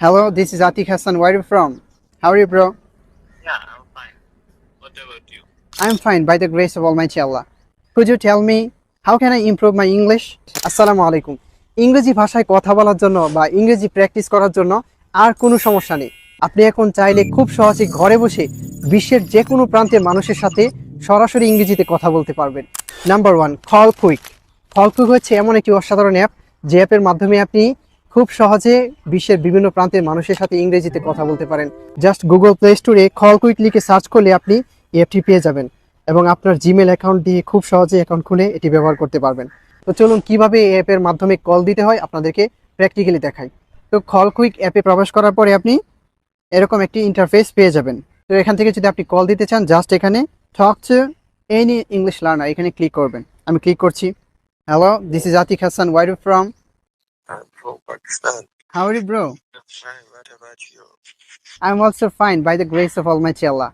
Hello, this is Atik Hassan. Where are you from? How are you, bro? Yeah, I'm fine. What about you? I'm fine by the grace of Almighty Allah. Could you tell me how can I improve my English? আসসালামু আলাইকুম। ইংরেজি ভাষায় কথা বলার জন্য বা ইংরেজি practice করার জন্য আর কোনো সমস্যা নেই। আপনি এখন চাইলে খুব সহজে ঘরে বসে বিশ্বের যে কোনো প্রান্তের মানুষের সাথে সরাসরি ইংরেজিতে কথা বলতে পারবেন। Number 1, call quick. Call quick হচ্ছে এমন একটি অসাধারণ অ্যাপ যে অ্যাপের মাধ্যমে আপনি খুব সহজে বিশ্বের বিভিন্ন প্রান্তের মানুষের সাথে ইংরেজিতে কথা বলতে পারেন। জাস্ট গুগল প্লে স্টোরে কল কুইক লিখে সার্চ করলে আপনি এই অ্যাপটি পেয়ে যাবেন এবং আপনার জিমেল অ্যাকাউন্ট দিয়ে খুব সহজে অ্যাকাউন্ট খুলে এটি ব্যবহার করতে পারবেন। তো চলুন কিভাবে এই অ্যাপের মাধ্যমে কল দিতে হয় আপনাদেরকে প্র্যাকটিক্যালি দেখাই। তো কল কুইক অ্যাপে প্রবেশ করার পরে আপনি এরকম একটি ইন্টারফেস পেয়ে যাবেন। তো এখান থেকে যদি আপনি কল দিতে চান জাস্ট এখানে talk to any English learner এখানে ক্লিক করবেন। আমি ক্লিক করছি। Hello, this is Atiq Hasan. Where you from? I'm from Pakistan. How are you bro? I'm fine. What about you? I'm also fine by the grace of Almighty Allah.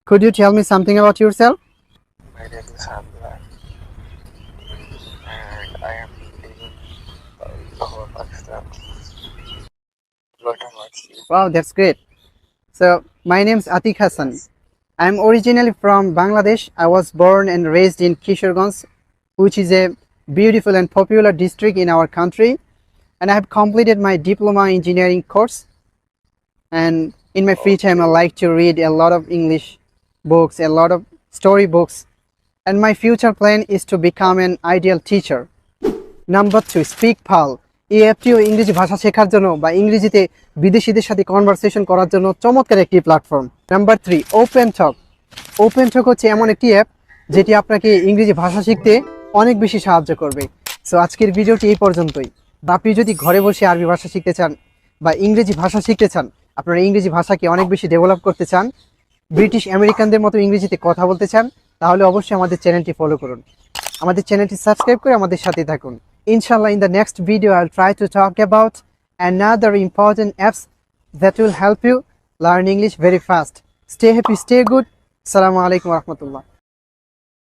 Could you tell me something about yourself? My name is Hamza, and I am living in Lahore, Pakistan. What about you? Wow, that's great. So, my name is Atik Hassan. I'm originally from Bangladesh. I was born and raised in Kishoreganj, which is a beautiful and popular district in our country. And I have completed my diploma engineering course. And in my free time, I like to read a lot of English books, a lot of story books. And my future plan is to become an ideal teacher. Number 2, speak pal. এই অ্যাপটিও ইংরেজি ভাষা শেখার জন্য বা ইংরেজিতে বিদেশিদের সাথে কনভারসেশন করার জন্য চমৎকার একটি প্ল্যাটফর্ম। নাম্বার 3, ওপেন টক। ওপেন টক হচ্ছে এমন একটি অ্যাপ যেটি আপনাকে ইংরেজি ভাষা শিখতে অনেক বেশি সাহায্য করবে। সো আজকের ভিডিওটি এই পর্যন্তই। আপনি যদি ঘরে বসে আরবি ভাষা শিখতে চান বা ইংরেজি ভাষা শিখতে চান, আপনারা ইংরেজি ভাষাকে অনেক বেশি ডেভেলপ করতে চান, ব্রিটিশ আমেরিকানদের মতো ইংরেজিতে কথা বলতে চান, তাহলে অবশ্যই আমাদের চ্যানেলটি ফলো করুন। আমাদের চ্যানেলটি সাবস্ক্রাইব করে আমাদের সাথে থাকুন। Inshallah, in the next video, I'll try to talk about another important apps that will help you learn English very fast. Stay happy, stay good. Assalamu alaikum wa rahmatullah.